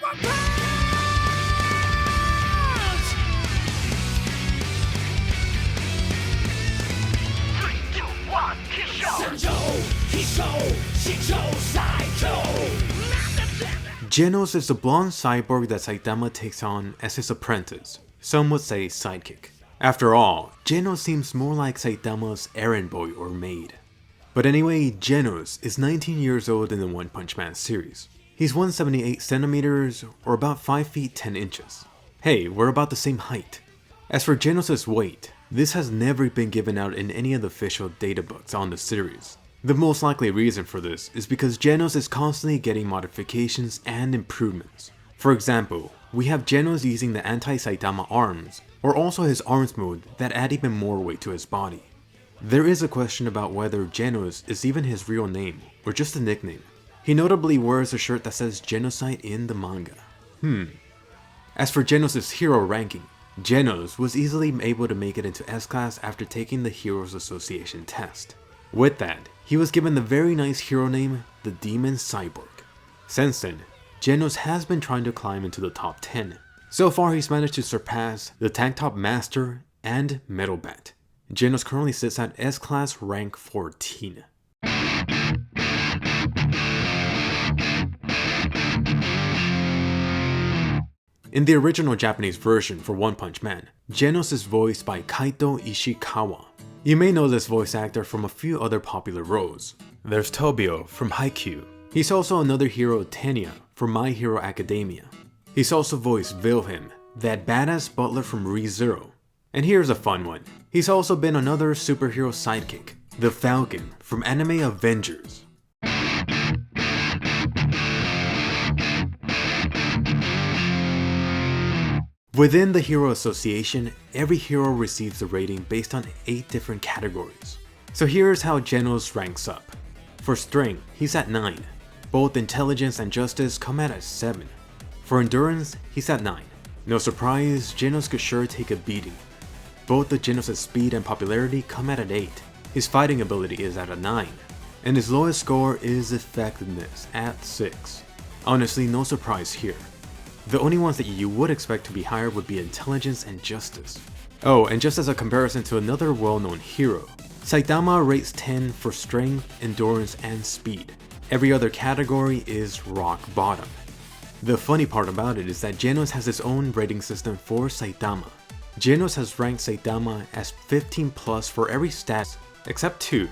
One Punch! Janos is the blonde cyborg that Saitama takes on as his apprentice, some would say sidekick. After all, Janos seems more like Saitama's errand boy or maid. But anyway, Janos is 19 years old in the One Punch Man series. He's 178 centimeters or about 5 feet 10 inches. Hey, we're about the same height. As for Janos' weight, this has never been given out in any of the official data books on the series. The most likely reason for this is because Janos is constantly getting modifications and improvements. For example, we have Janos using the anti-Saitama arms, or also his arms mode that add even more weight to his body. There is a question about whether Janos is even his real name, or just a nickname. He notably wears a shirt that says genocide in the manga. As for Janos' hero ranking, Janos was easily able to make it into S-Class after taking the Heroes Association test. With that, he was given the very nice hero name, the Demon Cyborg. Since then, Janos has been trying to climb into the top 10. So far he's managed to surpass the Tank Top Master and Metal Bat. Janos currently sits at S-Class rank 14. In the original Japanese version for One Punch Man, Janos is voiced by Kaito Ishikawa. You may know this voice actor from a few other popular roles. There's Tobio from Haikyuu. He's also another hero Tenya from My Hero Academia. He's also voiced Wilhelm, that badass butler from Re:Zero. And here's a fun one. He's also been another superhero sidekick, the Falcon from anime Avengers. Within the Hero Association, every hero receives a rating based on 8 different categories. So here's how Janos ranks up. For strength, he's at 9. Both intelligence and justice come at 7. For endurance, he's at 9. No surprise, Janos could sure take a beating. Both the Janos' speed and popularity come at 8. His fighting ability is at a 9. And his lowest score is effectiveness at 6. Honestly, no surprise here. The only ones that you would expect to be higher would be intelligence and justice. Oh, and just as a comparison to another well-known hero, Saitama rates 10 for strength, endurance, and speed. Every other category is rock bottom. The funny part about it is that Janos has his own rating system for Saitama. Janos has ranked Saitama as 15 plus for every stat except 2.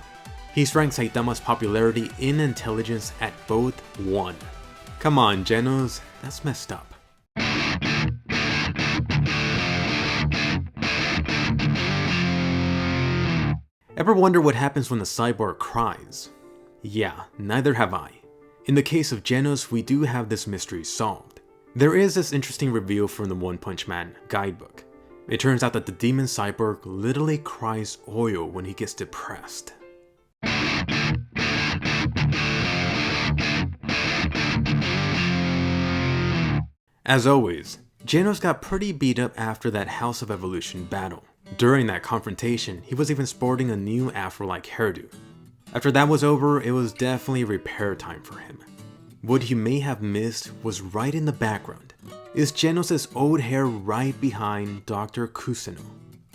He's ranked Saitama's popularity in intelligence at both 1. Come on, Janos, that's messed up. Ever wonder what happens when the cyborg cries? Yeah, neither have I. In the case of Janos, we do have this mystery solved. There is this interesting reveal from the One Punch Man guidebook. It turns out that the Demon Cyborg literally cries oil when he gets depressed. As always, Janos got pretty beat up after that House of Evolution battle. During that confrontation, he was even sporting a new afro-like hairdo. After that was over, it was definitely repair time for him. What you may have missed was right in the background. Is Janos' old hair right behind Dr. Kuseno.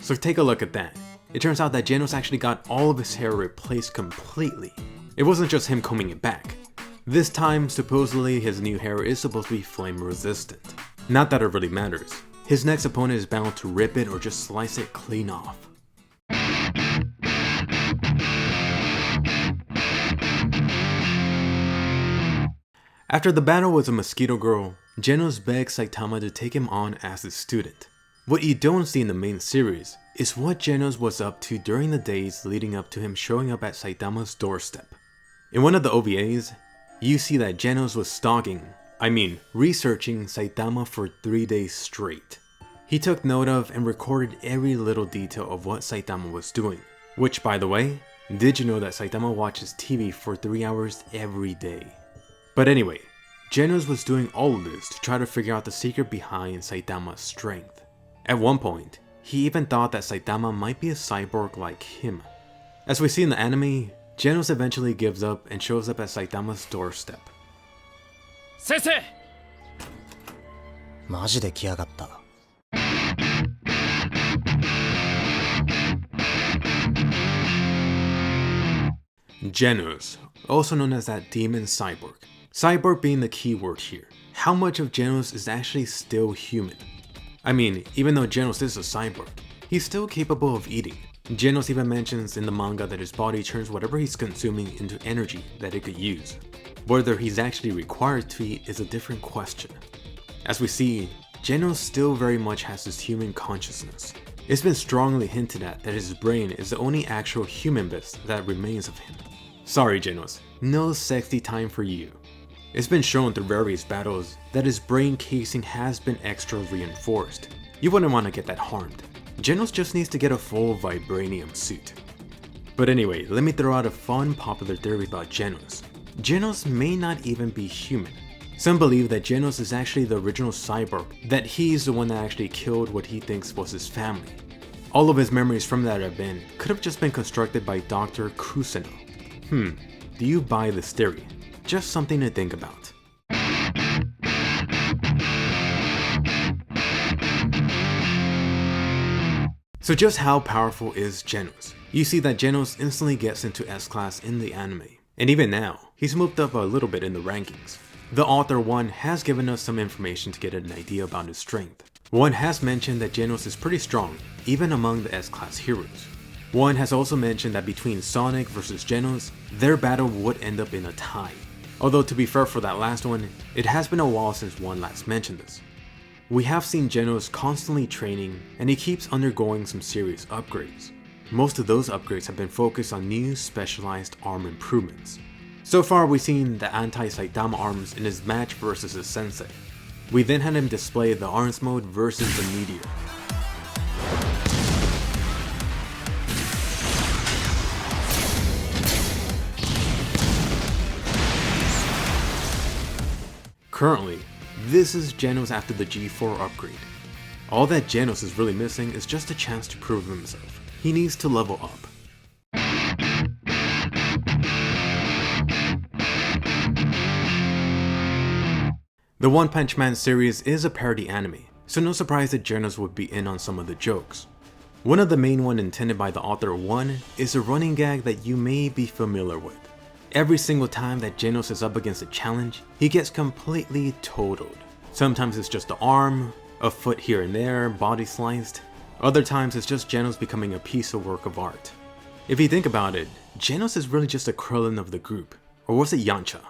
So take a look at that. It turns out that Janos actually got all of his hair replaced completely. It wasn't just him combing it back. This time, supposedly his new hair is supposed to be flame resistant. Not that it really matters. His next opponent is bound to rip it or just slice it clean off. After the battle with the Mosquito Girl, Janos begs Saitama to take him on as his student. What you don't see in the main series is what Janos was up to during the days leading up to him showing up at Saitama's doorstep. In one of the OVAs, you see that Janos was researching Saitama for 3 days straight. He took note of and recorded every little detail of what Saitama was doing. Which, by the way, did you know that Saitama watches TV for 3 hours every day? But anyway, Janos was doing all of this to try to figure out the secret behind Saitama's strength. At one point, he even thought that Saitama might be a cyborg like him. As we see in the anime, Janos eventually gives up and shows up at Saitama's doorstep. Sensei! マジで来やがった。Janos, also known as that Demon Cyborg. Cyborg being the key word here. How much of Janos is actually still human? I mean, even though Janos is a cyborg, he's still capable of eating. Janos even mentions in the manga that his body turns whatever he's consuming into energy that it could use. Whether he's actually required to eat is a different question. As we see, Janos still very much has his human consciousness. It's been strongly hinted at that his brain is the only actual human bit that remains of him. Sorry Janos, no sexy time for you. It's been shown through various battles that his brain casing has been extra reinforced. You wouldn't want to get that harmed. Janos just needs to get a full vibranium suit. But anyway, let me throw out a fun popular theory about Janos. Janos may not even be human. Some believe that Janos is actually the original cyborg, that he's the one that actually killed what he thinks was his family. All of his memories from that event could have just been constructed by Dr. Kuseno. Do you buy this theory? Just something to think about. So just how powerful is Janos? You see that Janos instantly gets into S-Class in the anime, and even now, he's moved up a little bit in the rankings. The author One has given us some information to get an idea about his strength. One has mentioned that Janos is pretty strong, even among the S-Class heroes. One has also mentioned that between Sonic versus Janos, their battle would end up in a tie. Although to be fair for that last one, it has been a while since One last mentioned this. We have seen Janos constantly training, and he keeps undergoing some serious upgrades. Most of those upgrades have been focused on new specialized arm improvements. So far we've seen the anti-Saitama arms in his match versus his sensei. We then had him display the arms mode versus the meteor. Currently, this is Janos after the G4 upgrade. All that Janos is really missing is just a chance to prove himself. He needs to level up. The One Punch Man series is a parody anime, so no surprise that Janos would be in on some of the jokes. One of the main ones intended by the author One is a running gag that you may be familiar with. Every single time that Janos is up against a challenge, he gets completely totaled. Sometimes it's just the arm, a foot here and there, body sliced. Other times it's just Janos becoming a piece of work of art. If you think about it, Janos is really just a Krillin of the group. Or was it Yamcha?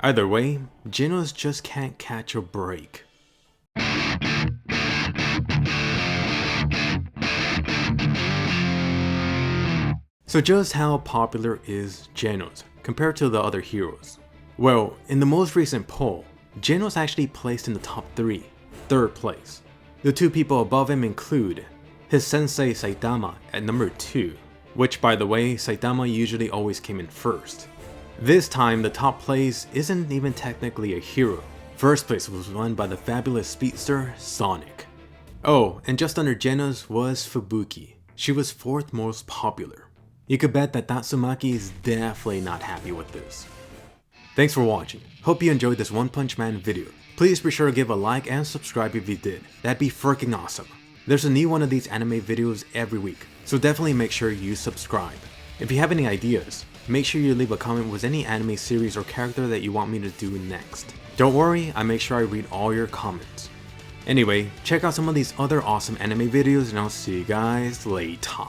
Either way, Janos just can't catch a break. So just how popular is Janos compared to the other heroes? Well, in the most recent poll, Janos actually placed in the top 3, third place. The two people above him include his sensei Saitama at number 2, which by the way, Saitama usually always came in first. This time the top place isn't even technically a hero. First place was won by the fabulous speedster Sonic. Oh, and just under Janos was Fubuki. She was 4th most popular. You could bet that Tatsumaki is definitely not happy with this. Thanks for watching. Hope you enjoyed this One Punch Man video. Please be sure to give a like and subscribe if you did. That'd be freaking awesome. There's a new one of these anime videos every week, so definitely make sure you subscribe. If you have any ideas, make sure you leave a comment with any anime series or character that you want me to do next. Don't worry, I make sure I read all your comments. Anyway, check out some of these other awesome anime videos and I'll see you guys later.